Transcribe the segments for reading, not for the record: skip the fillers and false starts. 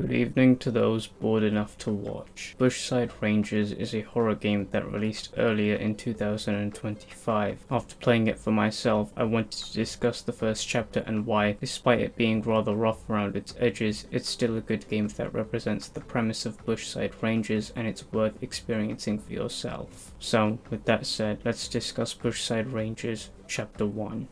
Good evening to those bored enough to watch. Bushside Rangers is a horror game that released earlier in 2025. After playing it for myself, I wanted to discuss the first chapter and why, despite it being rather rough around its edges, it's still a good game that represents the premise of Bushside Rangers and it's worth experiencing for yourself. So, with that said, let's discuss Bushside Rangers Chapter 1.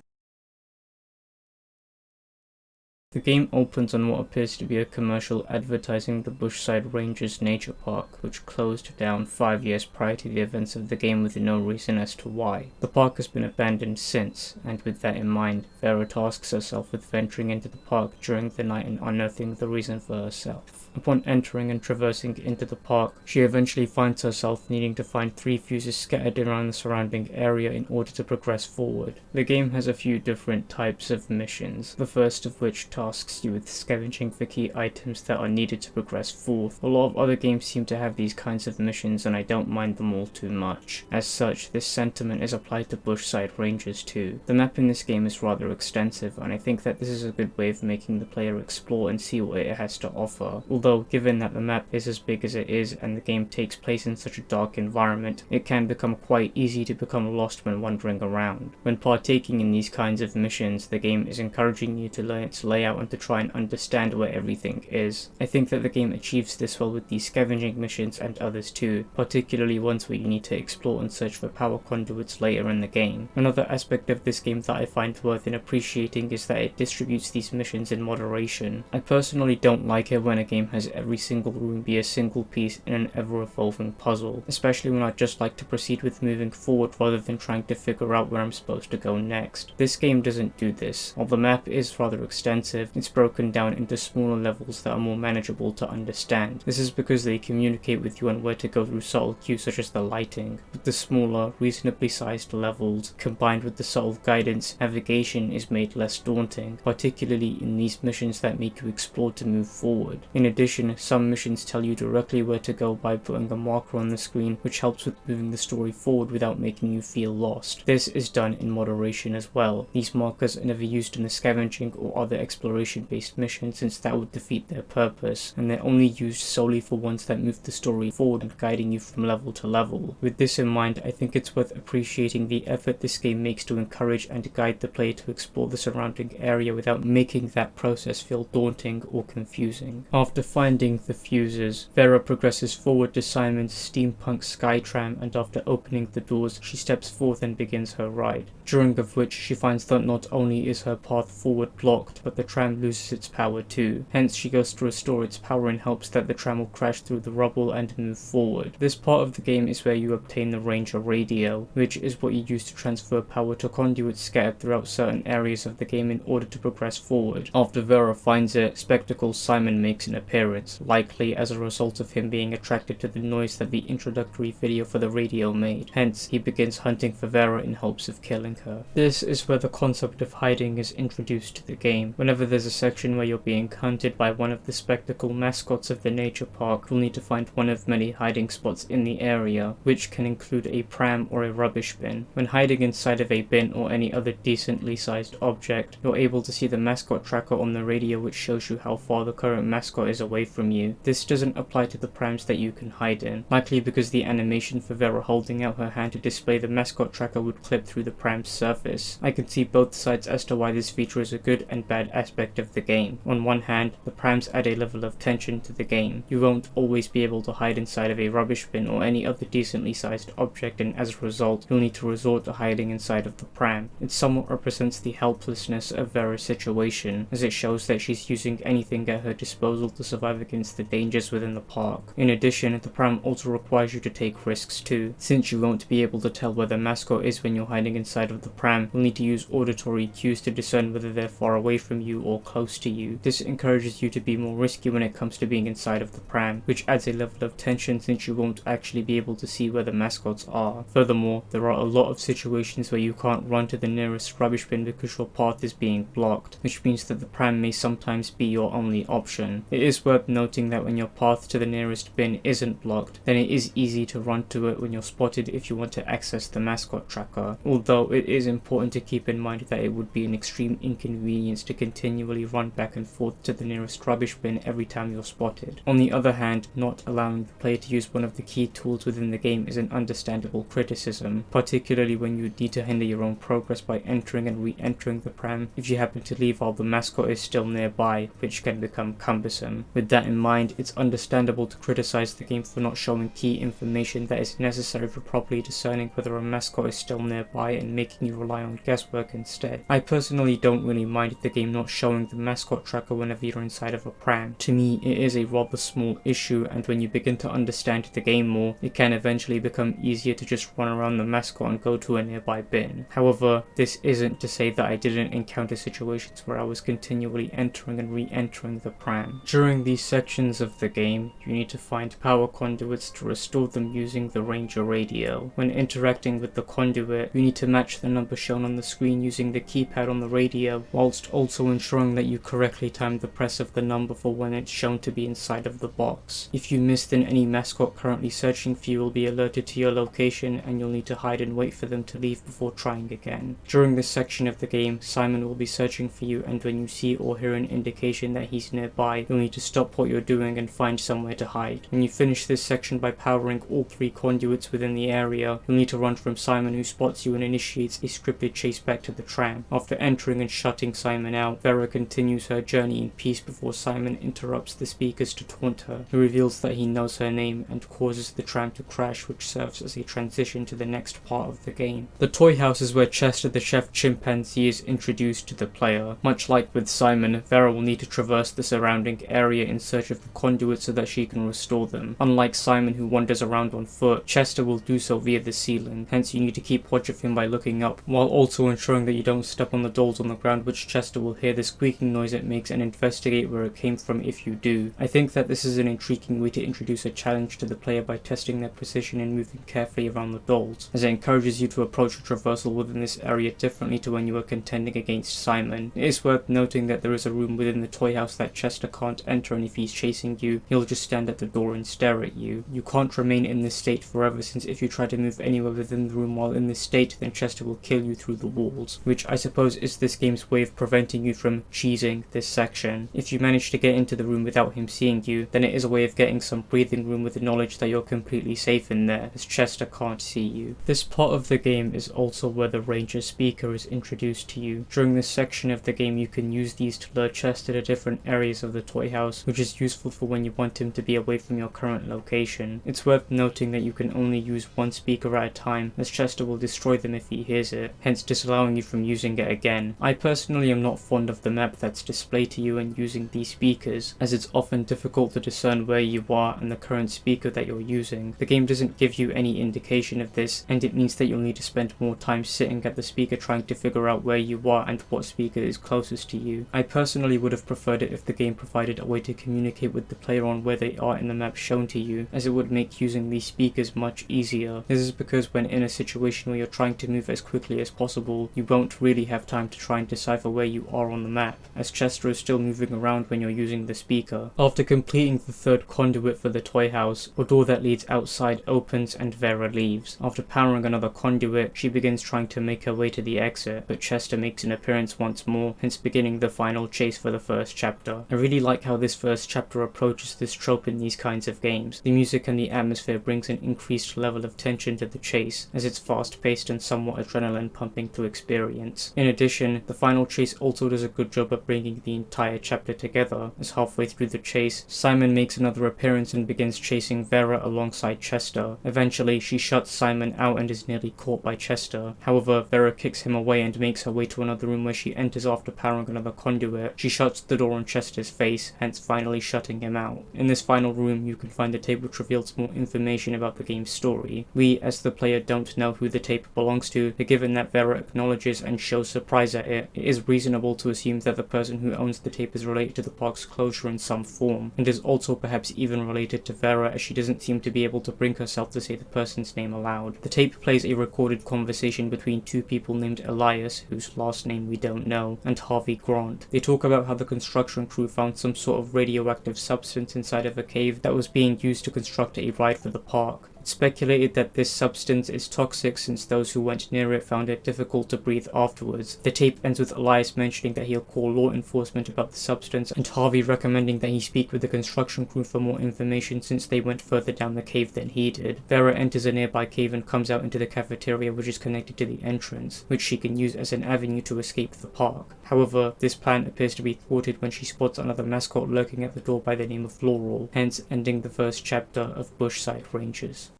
The game opens on what appears to be a commercial advertising the Bushside Rangers nature park, which closed down 5 years prior to the events of the game with no reason as to why. The park has been abandoned since, and with that in mind, Vera tasks herself with venturing into the park during the night and unearthing the reason for herself. Upon entering and traversing into the park, she eventually finds herself needing to find 3 fuses scattered around the surrounding area in order to progress forward. The game has a few different types of missions, the first of which tasks you with scavenging for key items that are needed to progress forth. A lot of other games seem to have these kinds of missions and I don't mind them all too much. As such, this sentiment is applied to Bushside Rangers too. The map in this game is rather extensive and I think that this is a good way of making the player explore and see what it has to offer. Although, given that the map is as big as it is and the game takes place in such a dark environment, it can become quite easy to become lost when wandering around. When partaking in these kinds of missions, the game is encouraging you to learn its layout and to try and understand where everything is. I think that the game achieves this well with these scavenging missions and others too, particularly ones where you need to explore and search for power conduits later in the game. Another aspect of this game that I find worth in appreciating is that it distributes these missions in moderation. I personally don't like it when a game has every single room be a single piece in an ever-evolving puzzle, especially when I just like to proceed with moving forward rather than trying to figure out where I'm supposed to go next. This game doesn't do this. While the map is rather extensive, it's broken down into smaller levels that are more manageable to understand. This is because they communicate with you on where to go through subtle cues such as the lighting. With the smaller, reasonably sized levels, combined with the subtle guidance, navigation is made less daunting, particularly in these missions that make you explore to move forward. In addition, some missions tell you directly where to go by putting a marker on the screen, which helps with moving the story forward without making you feel lost. This is done in moderation as well. These markers are never used in the scavenging or other exploration based missions since that would defeat their purpose, and they're only used solely for ones that move the story forward and guiding you from level to level. With this in mind, I think it's worth appreciating the effort this game makes to encourage and guide the player to explore the surrounding area without making that process feel daunting or confusing. After finding the fuses, Vera progresses forward to Simon's steampunk skytram, and after opening the doors, she steps forth and begins her ride, during of which she finds that not only is her path forward blocked, but the tram loses its power too. Hence, she goes to restore its power in hopes that the tram will crash through the rubble and move forward. This part of the game is where you obtain the Ranger radio, which is what you use to transfer power to conduits scattered throughout certain areas of the game in order to progress forward. After Vera finds it, Spectacles Simon makes an appearance, likely as a result of him being attracted to the noise that the introductory video for the radio made. Hence, he begins hunting for Vera in hopes of killing her. This is where the concept of hiding is introduced to the game. Whenever there's a section where you're being hunted by one of the spectacle mascots of the nature park, you'll need to find one of many hiding spots in the area, which can include a pram or a rubbish bin. When hiding inside of a bin or any other decently sized object, you're able to see the mascot tracker on the radio, which shows you how far the current mascot is away from you. This doesn't apply to the prams that you can hide in, likely because the animation for Vera holding out her hand to display the mascot tracker would clip through the pram's surface. I can see both sides as to why this feature is a good and bad aspect of the game. On one hand, the prams add a level of tension to the game. You won't always be able to hide inside of a rubbish bin or any other decently sized object, and as a result, you'll need to resort to hiding inside of the pram. It somewhat represents the helplessness of Vera's situation, as it shows that she's using anything at her disposal to survive against the dangers within the park. In addition, the pram also requires you to take risks too. Since you won't be able to tell where the mascot is when you're hiding inside of the pram, you'll need to use auditory cues to discern whether they're far away from you or close to you. This encourages you to be more risky when it comes to being inside of the pram, which adds a level of tension since you won't actually be able to see where the mascots are. Furthermore, there are a lot of situations where you can't run to the nearest rubbish bin because your path is being blocked, which means that the pram may sometimes be your only option. It is worth noting that when your path to the nearest bin isn't blocked, then it is easy to run to it when you're spotted if you want to access the mascot tracker, although it is important to keep in mind that it would be an extreme inconvenience to continue continually run back and forth to the nearest rubbish bin every time you're spotted. On the other hand, not allowing the player to use one of the key tools within the game is an understandable criticism, particularly when you need to hinder your own progress by entering and re-entering the pram if you happen to leave while the mascot is still nearby, which can become cumbersome. With that in mind, it's understandable to criticize the game for not showing key information that is necessary for properly discerning whether a mascot is still nearby and making you rely on guesswork instead. I personally don't really mind the game not showing the mascot tracker whenever you're inside of a pram. To me, it is a rather small issue, and when you begin to understand the game more, it can eventually become easier to just run around the mascot and go to a nearby bin. However, this isn't to say that I didn't encounter situations where I was continually entering and re-entering the pram. During these sections of the game, you need to find power conduits to restore them using the Ranger radio. When interacting with the conduit, you need to match the number shown on the screen using the keypad on the radio, whilst also ensuring that you correctly time the press of the number for when it's shown to be inside of the box. If you miss, then any mascot currently searching for you will be alerted to your location, and you'll need to hide and wait for them to leave before trying again. During this section of the game, Simon will be searching for you, and when you see or hear an indication that he's nearby, you'll need to stop what you're doing and find somewhere to hide. When you finish this section by powering all 3 conduits within the area, you'll need to run from Simon, who spots you and initiates a scripted chase back to the tram. After entering and shutting Simon out, Vera continues her journey in peace before Simon interrupts the speakers to taunt her. He reveals that he knows her name and causes the tram to crash, which serves as a transition to the next part of the game. The toy house is where Chester the chef chimpanzee is introduced to the player. Much like with Simon, Vera will need to traverse the surrounding area in search of the conduits so that she can restore them. Unlike Simon, who wanders around on foot, Chester will do so via the ceiling, hence you need to keep watch of him by looking up, while also ensuring that you don't step on the dolls on the ground, which Chester will hear the squeaking noise it makes and investigate where it came from if you do. I think that this is an intriguing way to introduce a challenge to the player by testing their precision and moving carefully around the dolls, as it encourages you to approach a traversal within this area differently to when you were contending against Simon. It is worth noting that there is a room within the toy house that Chester can't enter, and if he's chasing you, he'll just stand at the door and stare at you. You can't remain in this state forever, since if you try to move anywhere within the room while in this state, then Chester will kill you through the walls, which I suppose is this game's way of preventing you from cheesing this section. If you manage to get into the room without him seeing you, then it is a way of getting some breathing room with the knowledge that you're completely safe in there, as Chester can't see you. This part of the game is also where the Ranger speaker is introduced to you. During this section of the game, you can use these to lure Chester to different areas of the toy house, which is useful for when you want him to be away from your current location. It's worth noting that you can only use one speaker at a time, as Chester will destroy them if he hears it, hence disallowing you from using it again. I personally am not fond of the map that's displayed to you when using these speakers, as it's often difficult to discern where you are and the current speaker that you're using. The game doesn't give you any indication of this, and it means that you'll need to spend more time sitting at the speaker trying to figure out where you are and what speaker is closest to you. I personally would have preferred it if the game provided a way to communicate with the player on where they are in the map shown to you, as it would make using these speakers much easier. This is because when in a situation where you're trying to move as quickly as possible, you won't really have time to try and decipher where you are on the map, as Chester is still moving around when you're using the speaker. After completing the 3rd conduit for the toy house, a door that leads outside opens and Vera leaves. After powering another conduit, she begins trying to make her way to the exit, but Chester makes an appearance once more, hence beginning the final chase for the first chapter. I really like how this first chapter approaches this trope in these kinds of games. The music and the atmosphere brings an increased level of tension to the chase, as it's fast-paced and somewhat adrenaline-pumping to experience. In addition, the final chase also does a good job of bringing the entire chapter together, as halfway through the chase, Simon makes another appearance and begins chasing Vera alongside Chester. Eventually, she shuts Simon out and is nearly caught by Chester. However, Vera kicks him away and makes her way to another room where she enters after powering another conduit. She shuts the door on Chester's face, hence finally shutting him out. In this final room, you can find a tape which reveals more information about the game's story. We, as the player, don't know who the tape belongs to, but given that Vera acknowledges and shows surprise at it, it is reasonable to assume that the person who owns the tape is related to the park's closure in some form, and is also perhaps even related to Vera, as she doesn't seem to be able to bring herself to say the person's name aloud. The tape plays a recorded conversation between 2 people named Elias, whose last name we don't know, and Harvey Grant. They talk about how the construction crew found some sort of radioactive substance inside of a cave that was being used to construct a ride for the park. It's speculated that this substance is toxic since those who went near it found it difficult to breathe afterwards. The tape ends with Elias mentioning that he'll call law enforcement about the substance, and Harvey recommending that he speak with the construction crew for more information since they went further down the cave than he did. Vera enters a nearby cave and comes out into the cafeteria, which is connected to the entrance, which she can use as an avenue to escape the park. However, this plan appears to be thwarted when she spots another mascot lurking at the door by the name of Laurel, hence ending the first chapter of Bushside Rangers.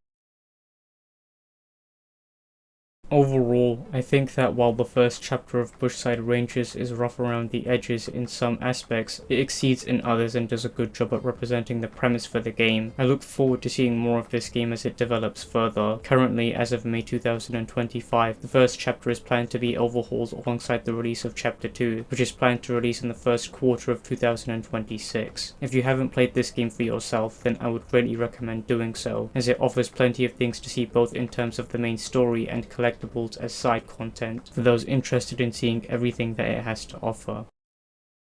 Overall, I think that while the first chapter of Bushside Rangers is rough around the edges in some aspects, it exceeds in others and does a good job at representing the premise for the game. I look forward to seeing more of this game as it develops further. Currently, as of May 2025, the first chapter is planned to be overhauled alongside the release of Chapter 2, which is planned to release in the first quarter of 2026. If you haven't played this game for yourself, then I would greatly recommend doing so, as it offers plenty of things to see both in terms of the main story and collectibles as side content for those interested in seeing everything that it has to offer.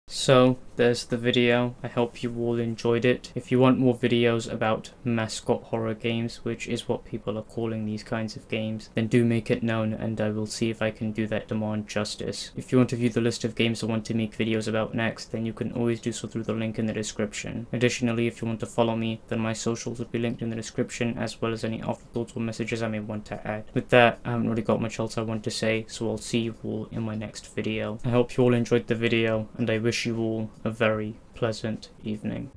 So, there's the video. I hope you all enjoyed it. If you want more videos about mascot horror games, which is what people are calling these kinds of games, then do make it known and I will see if I can do that demand justice. If you want to view the list of games I want to make videos about next, then you can always do so through the link in the description. Additionally, if you want to follow me, then my socials will be linked in the description, as well as any afterthoughts or messages I may want to add. With that, I haven't really got much else I want to say, so I'll see you all in my next video. I hope you all enjoyed the video, and I wish you all a very pleasant evening.